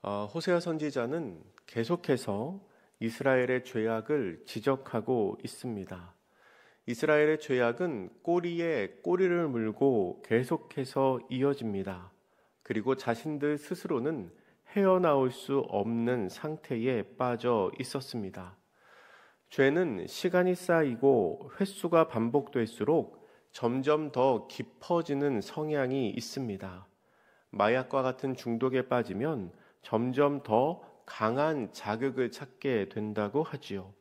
호세아 선지자는 계속해서 이스라엘의 죄악을 지적하고 있습니다. 이스라엘의 죄악은 꼬리에 꼬리를 물고 계속해서 이어집니다. 그리고 자신들 스스로는 헤어나올 수 없는 상태에 빠져 있었습니다. 죄는 시간이 쌓이고 횟수가 반복될수록 점점 더 깊어지는 성향이 있습니다. 마약과 같은 중독에 빠지면 점점 더 강한 자극을 찾게 된다고 하지요.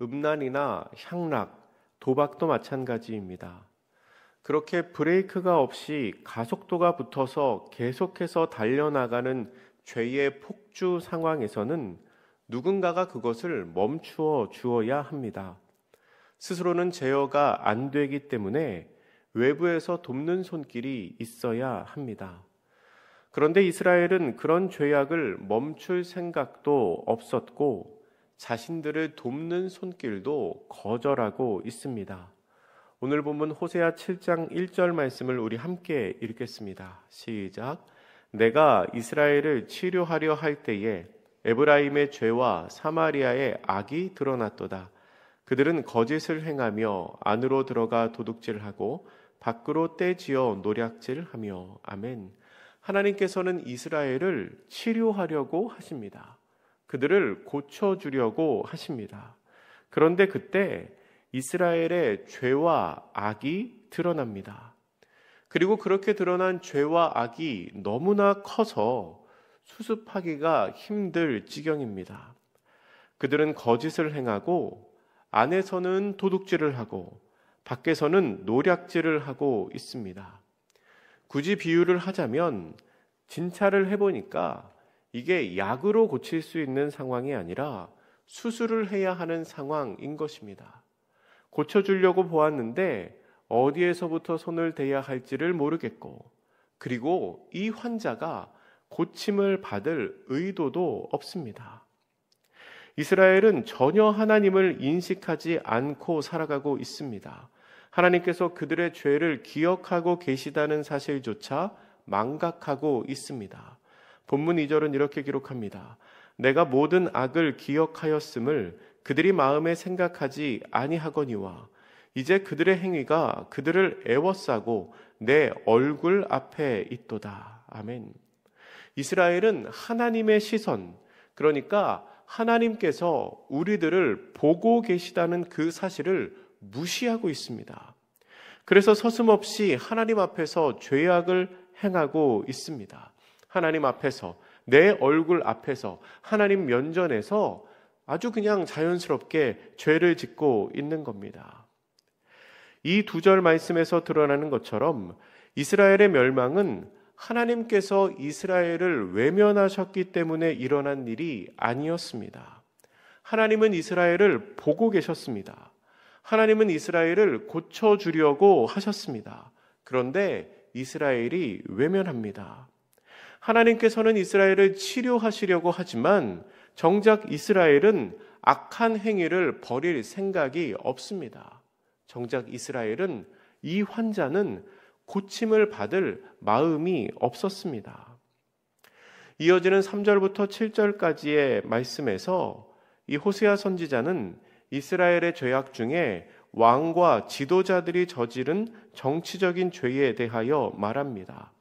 음란이나 향락, 도박도 마찬가지입니다. 그렇게 브레이크가 없이 가속도가 붙어서 계속해서 달려나가는 죄의 폭주 상황에서는 누군가가 그것을 멈추어 주어야 합니다. 스스로는 제어가 안 되기 때문에 외부에서 돕는 손길이 있어야 합니다. 그런데 이스라엘은 그런 죄악을 멈출 생각도 없었고 자신들을 돕는 손길도 거절하고 있습니다. 오늘 본문 호세아 7장 1절 말씀을 우리 함께 읽겠습니다. 시작. 내가 이스라엘을 치료하려 할 때에 에브라임의 죄와 사마리아의 악이 드러났도다. 그들은 거짓을 행하며 안으로 들어가 도둑질하고 밖으로 떼지어 노략질하며. 아멘. 하나님께서는 이스라엘을 치료하려고 하십니다. 그들을 고쳐주려고 하십니다. 그런데 그때 이스라엘의 죄와 악이 드러납니다. 그리고 그렇게 드러난 죄와 악이 너무나 커서 수습하기가 힘들 지경입니다. 그들은 거짓을 행하고 안에서는 도둑질을 하고 밖에서는 노략질을 하고 있습니다. 굳이 비유를 하자면 진찰을 해보니까 이게 약으로 고칠 수 있는 상황이 아니라 수술을 해야 하는 상황인 것입니다. 고쳐주려고 보았는데 어디에서부터 손을 대야 할지를 모르겠고, 그리고 이 환자가 고침을 받을 의도도 없습니다. 이스라엘은 전혀 하나님을 인식하지 않고 살아가고 있습니다. 하나님께서 그들의 죄를 기억하고 계시다는 사실조차 망각하고 있습니다. 본문 2절은 이렇게 기록합니다. 내가 모든 악을 기억하였음을 그들이 마음에 생각하지 아니하거니와 이제 그들의 행위가 그들을 애워싸고 내 얼굴 앞에 있도다. 아멘. 이스라엘은 하나님의 시선, 그러니까 하나님께서 우리들을 보고 계시다는 그 사실을 무시하고 있습니다. 그래서 서슴없이 하나님 앞에서 죄악을 행하고 있습니다. 하나님 앞에서, 내 얼굴 앞에서, 하나님 면전에서 아주 그냥 자연스럽게 죄를 짓고 있는 겁니다. 이 2절 말씀에서 드러나는 것처럼 이스라엘의 멸망은 하나님께서 이스라엘을 외면하셨기 때문에 일어난 일이 아니었습니다. 하나님은 이스라엘을 보고 계셨습니다. 하나님은 이스라엘을 고쳐주려고 하셨습니다. 그런데 이스라엘이 외면합니다. 하나님께서는 이스라엘을 치료하시려고 하지만 정작 이스라엘은 악한 행위를 버릴 생각이 없습니다. 정작 이스라엘은, 이 환자는 고침을 받을 마음이 없었습니다. 이어지는 3절부터 7절까지의 말씀에서 이 호세아 선지자는 이스라엘의 죄악 중에 왕과 지도자들이 저지른 정치적인 죄에 대하여 말합니다.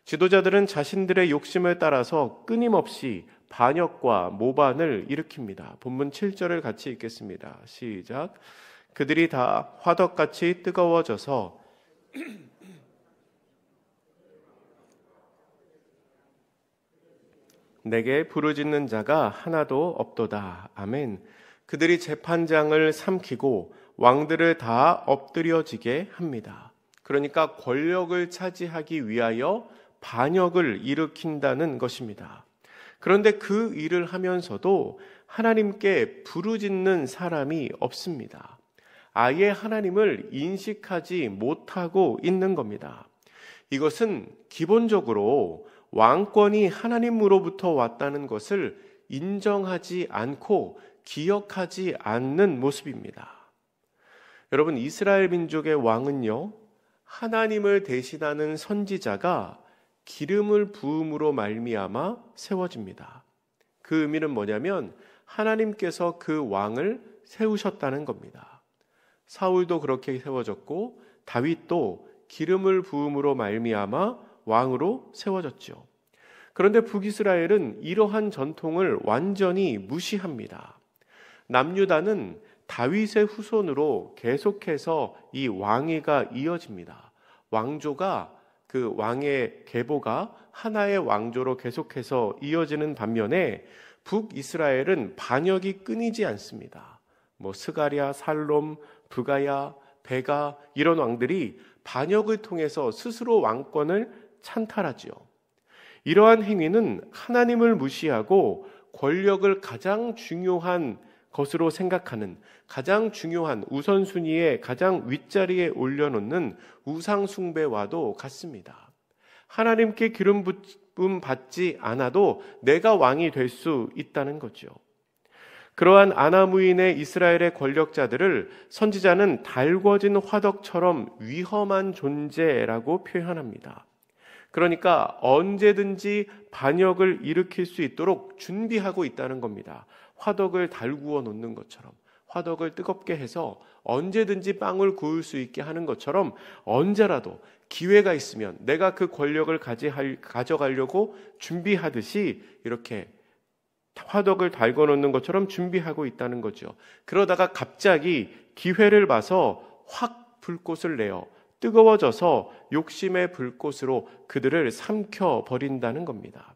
지도자들은 자신들의 욕심을 따라서 끊임없이 반역과 모반을 일으킵니다. 본문 7절을 같이 읽겠습니다. 시작. 그들이 다 화덕같이 뜨거워져서 내게 부르짖는 자가 하나도 없도다. 아멘. 그들이 재판장을 삼키고 왕들을 다 엎드려지게 합니다. 그러니까 권력을 차지하기 위하여 반역을 일으킨다는 것입니다. 그런데 그 일을 하면서도 하나님께 부르짖는 사람이 없습니다. 아예 하나님을 인식하지 못하고 있는 겁니다. 이것은 기본적으로 왕권이 하나님으로부터 왔다는 것을 인정하지 않고 기억하지 않는 모습입니다. 여러분, 이스라엘 민족의 왕은요, 하나님을 대신하는 선지자가 기름을 부음으로 말미암아 세워집니다. 그 의미는 뭐냐면 하나님께서 그 왕을 세우셨다는 겁니다. 사울도 그렇게 세워졌고 다윗도 기름을 부음으로 말미암아 왕으로 세워졌죠. 그런데 북이스라엘은 이러한 전통을 완전히 무시합니다. 남유다는 다윗의 후손으로 계속해서 이 왕위가 이어집니다. 왕조가 그 왕의 계보가 하나의 왕조로 계속해서 이어지는 반면에 북이스라엘은 반역이 끊이지 않습니다. 스가랴, 살롬, 브가야, 베가 이런 왕들이 반역을 통해서 스스로 왕권을 찬탈하지요. 이러한 행위는 하나님을 무시하고 권력을 가장 중요한 것으로 생각하는, 가장 중요한 우선순위에 가장 윗자리에 올려놓는 우상숭배와도 같습니다. 하나님께 기름 부음 받지 않아도 내가 왕이 될 수 있다는 거죠. 그러한 아나무인의 이스라엘의 권력자들을 선지자는 달궈진 화덕처럼 위험한 존재라고 표현합니다. 그러니까 언제든지 반역을 일으킬 수 있도록 준비하고 있다는 겁니다. 화덕을 달구어 놓는 것처럼, 화덕을 뜨겁게 해서 언제든지 빵을 구울 수 있게 하는 것처럼 언제라도 기회가 있으면 내가 그 권력을 가져가려고 준비하듯이 이렇게 화덕을 달궈 놓는 것처럼 준비하고 있다는 거죠. 그러다가 갑자기 기회를 봐서 확 불꽃을 내어 뜨거워져서 욕심의 불꽃으로 그들을 삼켜버린다는 겁니다.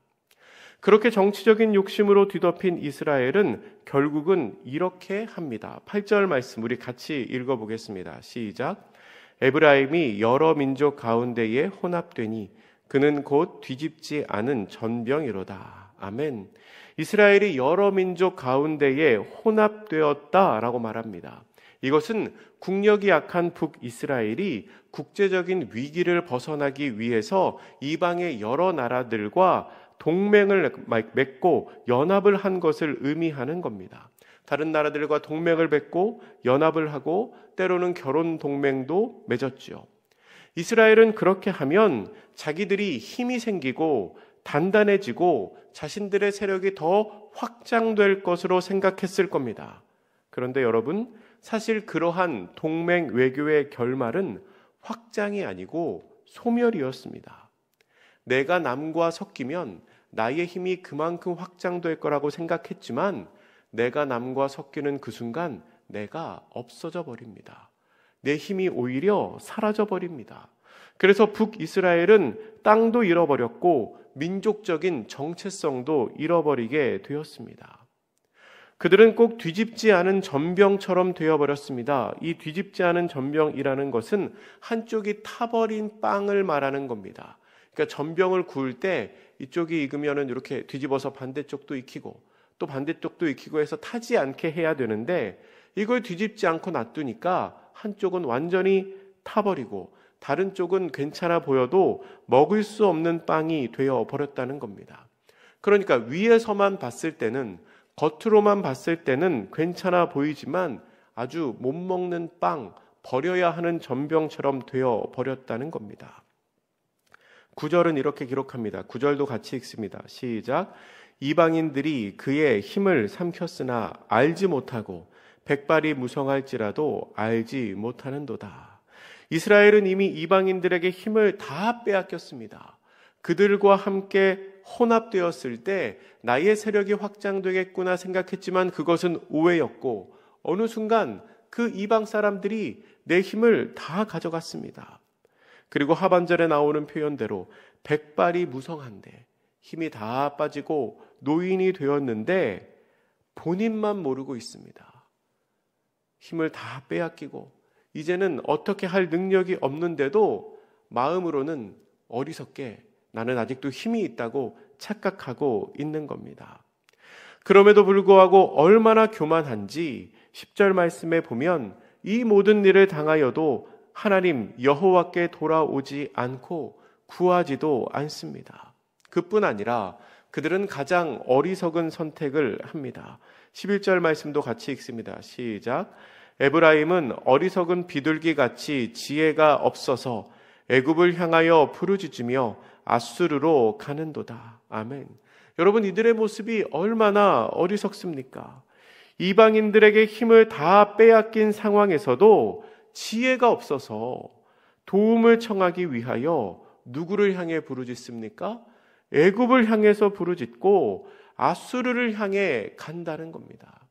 그렇게 정치적인 욕심으로 뒤덮인 이스라엘은 결국은 이렇게 합니다. 8절 말씀 우리 같이 읽어보겠습니다. 시작. 에브라임이 여러 민족 가운데에 혼합되니 그는 곧 뒤집지 않은 전병이로다. 아멘. 이스라엘이 여러 민족 가운데에 혼합되었다라고 말합니다. 이것은 국력이 약한 북이스라엘이 국제적인 위기를 벗어나기 위해서 이방의 여러 나라들과 동맹을 맺고 연합을 한 것을 의미하는 겁니다. 다른 나라들과 동맹을 맺고 연합을 하고 때로는 결혼 동맹도 맺었죠. 이스라엘은 그렇게 하면 자기들이 힘이 생기고 단단해지고 자신들의 세력이 더 확장될 것으로 생각했을 겁니다. 그런데 여러분, 사실 그러한 동맹 외교의 결말은 확장이 아니고 소멸이었습니다. 내가 남과 섞이면 나의 힘이 그만큼 확장될 거라고 생각했지만 내가 남과 섞이는 그 순간 내가 없어져 버립니다. 내 힘이 오히려 사라져 버립니다. 그래서 북이스라엘은 땅도 잃어버렸고 민족적인 정체성도 잃어버리게 되었습니다. 그들은 꼭 뒤집지 않은 전병처럼 되어버렸습니다. 이 뒤집지 않은 전병이라는 것은 한쪽이 타버린 빵을 말하는 겁니다. 그러니까 전병을 구울 때 이쪽이 익으면 이렇게 뒤집어서 반대쪽도 익히고 또 반대쪽도 익히고 해서 타지 않게 해야 되는데 이걸 뒤집지 않고 놔두니까 한쪽은 완전히 타버리고 다른 쪽은 괜찮아 보여도 먹을 수 없는 빵이 되어버렸다는 겁니다. 그러니까 위에서만 봤을 때는, 겉으로만 봤을 때는 괜찮아 보이지만 아주 못 먹는 빵, 버려야 하는 전병처럼 되어버렸다는 겁니다. 9절은 이렇게 기록합니다. 9절도 같이 읽습니다. 시작. 이방인들이 그의 힘을 삼켰으나 알지 못하고 백발이 무성할지라도 알지 못하는도다. 이스라엘은 이미 이방인들에게 힘을 다 빼앗겼습니다. 그들과 함께 혼합되었을 때 나의 세력이 확장되겠구나 생각했지만 그것은 오해였고 어느 순간 그 이방 사람들이 내 힘을 다 가져갔습니다. 그리고 하반절에 나오는 표현대로 백발이 무성한데 힘이 다 빠지고 노인이 되었는데 본인만 모르고 있습니다. 힘을 다 빼앗기고 이제는 어떻게 할 능력이 없는데도 마음으로는 어리석게 나는 아직도 힘이 있다고 착각하고 있는 겁니다. 그럼에도 불구하고 얼마나 교만한지 10절 말씀에 보면 이 모든 일을 당하여도 하나님 여호와께 돌아오지 않고 구하지도 않습니다. 그뿐 아니라 그들은 가장 어리석은 선택을 합니다. 11절 말씀도 같이 읽습니다. 시작. 에브라임은 어리석은 비둘기같이 지혜가 없어서 애굽을 향하여 부르짖으며 앗수르로 가는도다. 아멘. 여러분, 이들의 모습이 얼마나 어리석습니까? 이방인들에게 힘을 다 빼앗긴 상황에서도 지혜가 없어서 도움을 청하기 위하여 누구를 향해 부르짖습니까? 애굽을 향해서 부르짖고 앗수르를 향해 간다는 겁니다.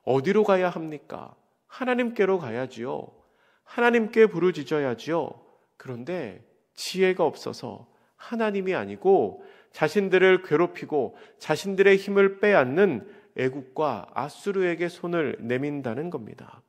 어디로 가야 합니까? 하나님께로 가야지요. 하나님께 부르짖어야지요. 그런데 지혜가 없어서 하나님이 아니고 자신들을 괴롭히고 자신들의 힘을 빼앗는 애국과 앗수르에게 손을 내민다는 겁니다.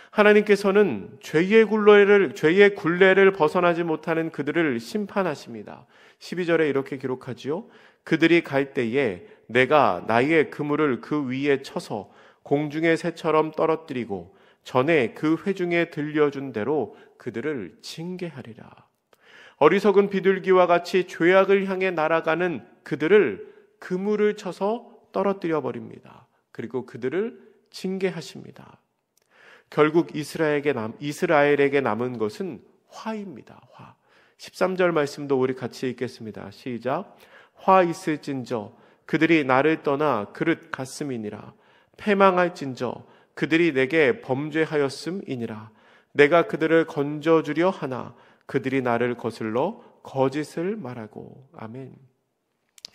하나님께서는 죄의 굴레를 벗어나지 못하는 그들을 심판하십니다. 12절에 이렇게 기록하지요. 그들이 갈 때에 내가 나의 그물을 그 위에 쳐서 공중의 새처럼 떨어뜨리고 전에 그 회중에 들려준 대로 그들을 징계하리라. 어리석은 비둘기와 같이 죄악을 향해 날아가는 그들을 그물을 쳐서 떨어뜨려 버립니다. 그리고 그들을 징계하십니다. 결국 이스라엘에게 남은 것은 화입니다. 화. 13절 말씀도 우리 같이 읽겠습니다. 시작. 화 있을진저 그들이 나를 떠나 그릇 갔음이니라. 패망할진저 그들이 내게 범죄하였음이니라. 내가 그들을 건져주려 하나 그들이 나를 거슬러 거짓을 말하고. 아멘.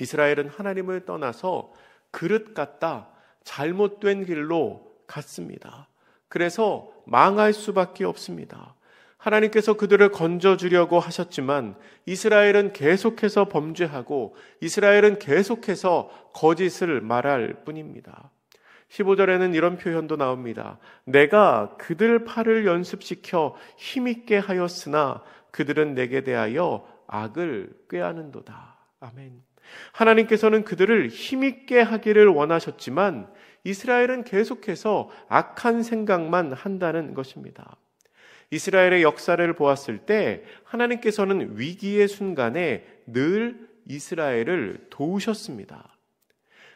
이스라엘은 하나님을 떠나서 그릇 같다, 잘못된 길로 갔습니다. 그래서 망할 수밖에 없습니다. 하나님께서 그들을 건져주려고 하셨지만 이스라엘은 계속해서 범죄하고 이스라엘은 계속해서 거짓을 말할 뿐입니다. 15절에는 이런 표현도 나옵니다. 내가 그들 팔을 연습시켜 힘있게 하였으나 그들은 내게 대하여 악을 꾀하는도다. 아멘. 하나님께서는 그들을 힘있게 하기를 원하셨지만 이스라엘은 계속해서 악한 생각만 한다는 것입니다. 이스라엘의 역사를 보았을 때 하나님께서는 위기의 순간에 늘 이스라엘을 도우셨습니다.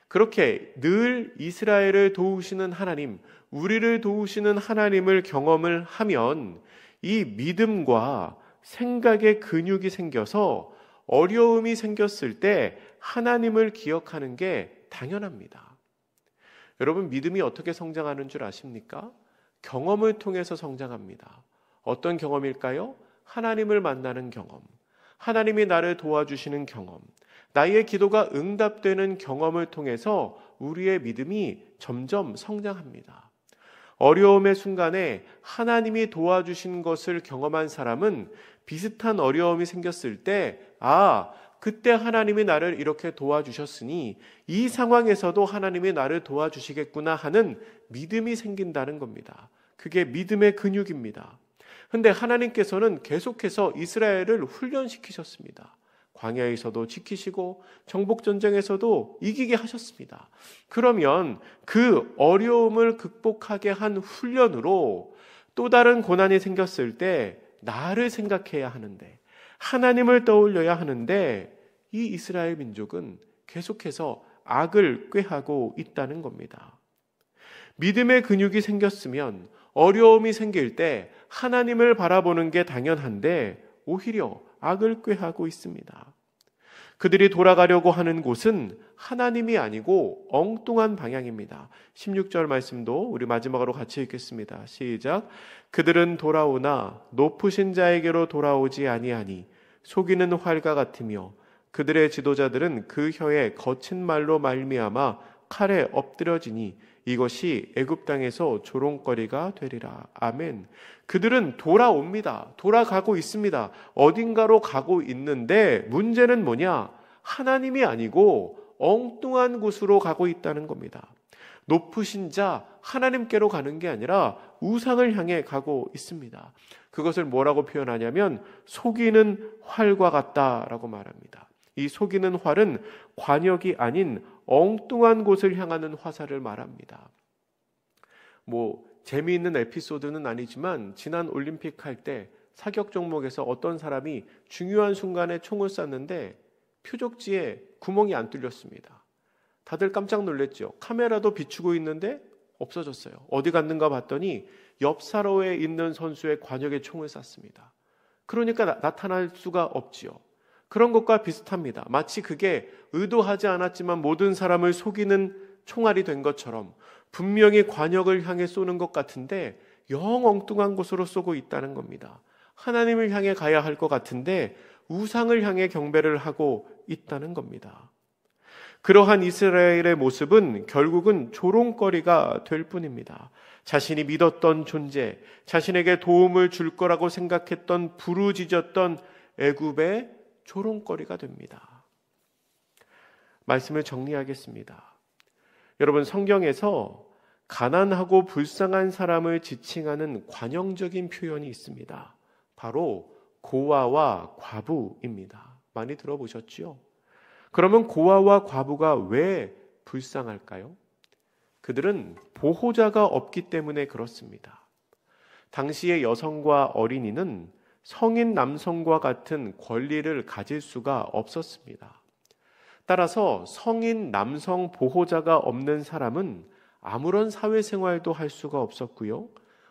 그렇게 늘 이스라엘을 도우시는 하나님, 우리를 도우시는 하나님을 경험을 하면 이 믿음과 생각의 근육이 생겨서 어려움이 생겼을 때 하나님을 기억하는 게 당연합니다. 여러분, 믿음이 어떻게 성장하는 줄 아십니까? 경험을 통해서 성장합니다. 어떤 경험일까요? 하나님을 만나는 경험, 하나님이 나를 도와주시는 경험, 나의 기도가 응답되는 경험을 통해서 우리의 믿음이 점점 성장합니다. 어려움의 순간에 하나님이 도와주신 것을 경험한 사람은 비슷한 어려움이 생겼을 때, 그때 하나님이 나를 이렇게 도와주셨으니 이 상황에서도 하나님이 나를 도와주시겠구나 하는 믿음이 생긴다는 겁니다. 그게 믿음의 근육입니다. 그런데 하나님께서는 계속해서 이스라엘을 훈련시키셨습니다. 광야에서도 지키시고 정복전쟁에서도 이기게 하셨습니다. 그러면 그 어려움을 극복하게 한 훈련으로 또 다른 고난이 생겼을 때 나를 생각해야 하는데, 하나님을 떠올려야 하는데, 이 이스라엘 민족은 계속해서 악을 꾀하고 있다는 겁니다. 믿음의 근육이 생겼으면 어려움이 생길 때 하나님을 바라보는 게 당연한데 오히려 악을 꾀하고 있습니다. 그들이 돌아가려고 하는 곳은 하나님이 아니고 엉뚱한 방향입니다. 16절 말씀도 우리 마지막으로 같이 읽겠습니다. 시작. 그들은 돌아오나 높으신 자에게로 돌아오지 아니하니 속이는 활과 같으며 그들의 지도자들은 그 혀에 거친 말로 말미암아 칼에 엎드려지니 이것이 애굽 땅에서 조롱거리가 되리라. 아멘. 그들은 돌아옵니다. 돌아가고 있습니다. 어딘가로 가고 있는데 문제는 뭐냐? 하나님이 아니고 엉뚱한 곳으로 가고 있다는 겁니다. 높으신 자 하나님께로 가는 게 아니라 우상을 향해 가고 있습니다. 그것을 뭐라고 표현하냐면 속이는 활과 같다라고 말합니다. 이 속이는 활은 관역이 아닌 엉뚱한 곳을 향하는 화살을 말합니다. 재미있는 에피소드는 아니지만 지난 올림픽 할 때 사격 종목에서 어떤 사람이 중요한 순간에 총을 쐈는데 표적지에 구멍이 안 뚫렸습니다. 다들 깜짝 놀랐죠. 카메라도 비추고 있는데 없어졌어요. 어디 갔는가 봤더니 옆 사로에 있는 선수의 관역에 총을 쐈습니다. 그러니까 나타날 수가 없지요. 그런 것과 비슷합니다. 마치 그게 의도하지 않았지만 모든 사람을 속이는 총알이 된 것처럼 분명히 관역을 향해 쏘는 것 같은데 영 엉뚱한 곳으로 쏘고 있다는 겁니다. 하나님을 향해 가야 할 것 같은데 우상을 향해 경배를 하고 있다는 겁니다. 그러한 이스라엘의 모습은 결국은 조롱거리가 될 뿐입니다. 자신이 믿었던 존재, 자신에게 도움을 줄 거라고 생각했던 부르짖었던 애굽의 조롱거리가 됩니다. 말씀을 정리하겠습니다. 여러분, 성경에서 가난하고 불쌍한 사람을 지칭하는 관용적인 표현이 있습니다. 바로 고아와 과부입니다. 많이 들어보셨죠? 그러면 고아와 과부가 왜 불쌍할까요? 그들은 보호자가 없기 때문에 그렇습니다. 당시의 여성과 어린이는 성인 남성과 같은 권리를 가질 수가 없었습니다. 따라서 성인 남성 보호자가 없는 사람은 아무런 사회생활도 할 수가 없었고요.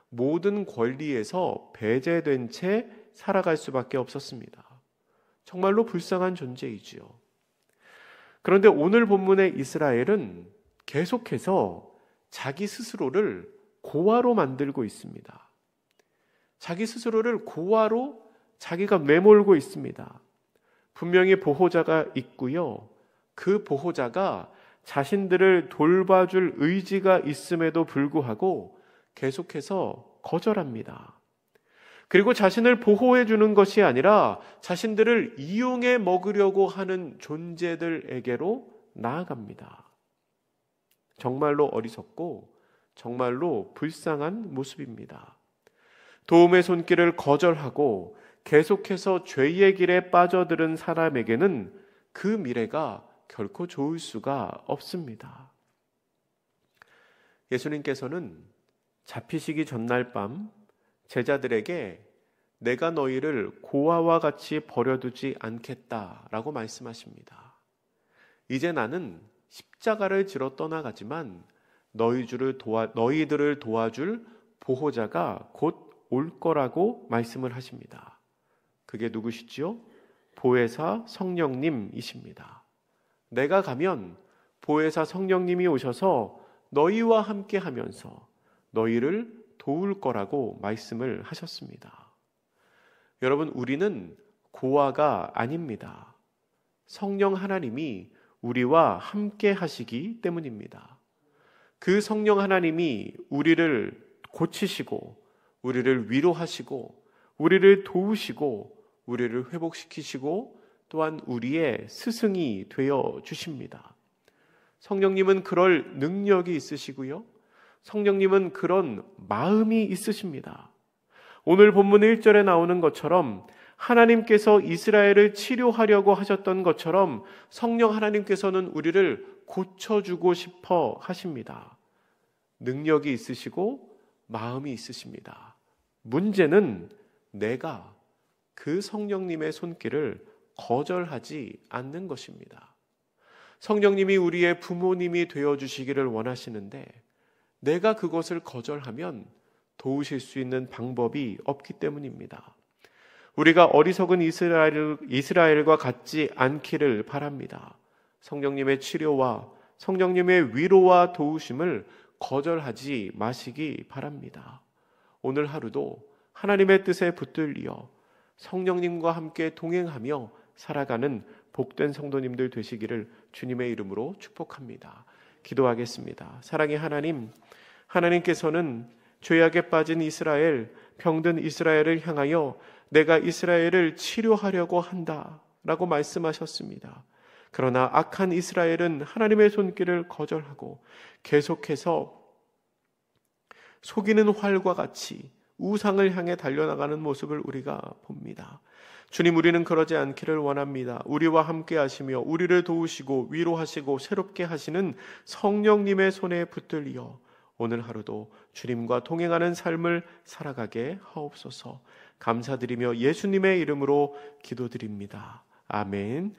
모든 권리에서 배제된 채 살아갈 수밖에 없었습니다. 정말로 불쌍한 존재이지요. 그런데 오늘 본문의 이스라엘은 계속해서 자기 스스로를 고아로 만들고 있습니다. 자기 스스로를 고아로 자기가 내몰고 있습니다. 분명히 보호자가 있고요. 그 보호자가 자신들을 돌봐줄 의지가 있음에도 불구하고 계속해서 거절합니다. 그리고 자신을 보호해 주는 것이 아니라 자신들을 이용해 먹으려고 하는 존재들에게로 나아갑니다. 정말로 어리석고 정말로 불쌍한 모습입니다. 도움의 손길을 거절하고 계속해서 죄의 길에 빠져드는 사람에게는 그 미래가 결코 좋을 수가 없습니다. 예수님께서는 잡히시기 전날 밤 제자들에게 내가 너희를 고아와 같이 버려두지 않겠다라고 말씀하십니다. 이제 나는 십자가를 지러 떠나가지만 너희들을 도와줄 보호자가 곧 올 거라고 말씀을 하십니다. 그게 누구시지요? 보혜사 성령님이십니다. 내가 가면 보혜사 성령님이 오셔서 너희와 함께 하면서 너희를 도울 거라고 말씀을 하셨습니다. 여러분, 우리는 고아가 아닙니다. 성령 하나님이 우리와 함께 하시기 때문입니다. 그 성령 하나님이 우리를 고치시고 우리를 위로하시고 우리를 도우시고 우리를 회복시키시고 또한 우리의 스승이 되어 주십니다. 성령님은 그럴 능력이 있으시고요. 성령님은 그런 마음이 있으십니다. 오늘 본문 1절에 나오는 것처럼 하나님께서 이스라엘을 치료하려고 하셨던 것처럼 성령 하나님께서는 우리를 고쳐주고 싶어 하십니다. 능력이 있으시고 마음이 있으십니다. 문제는 내가 그 성령님의 손길을 거절하지 않는 것입니다. 성령님이 우리의 부모님이 되어주시기를 원하시는데 내가 그것을 거절하면 도우실 수 있는 방법이 없기 때문입니다. 우리가 어리석은 이스라엘과 같지 않기를 바랍니다. 성령님의 치료와 성령님의 위로와 도우심을 거절하지 마시기 바랍니다. 오늘 하루도 하나님의 뜻에 붙들려 성령님과 함께 동행하며 살아가는 복된 성도님들 되시기를 주님의 이름으로 축복합니다. 기도하겠습니다. 사랑의 하나님, 하나님께서는 죄악에 빠진 이스라엘, 병든 이스라엘을 향하여 내가 이스라엘을 치료하려고 한다라고 말씀하셨습니다. 그러나 악한 이스라엘은 하나님의 손길을 거절하고 계속해서 속이는 활과 같이 우상을 향해 달려나가는 모습을 우리가 봅니다. 주님, 우리는 그러지 않기를 원합니다. 우리와 함께 하시며 우리를 도우시고 위로하시고 새롭게 하시는 성령님의 손에 붙들려 오늘 하루도 주님과 동행하는 삶을 살아가게 하옵소서. 감사드리며 예수님의 이름으로 기도드립니다. 아멘.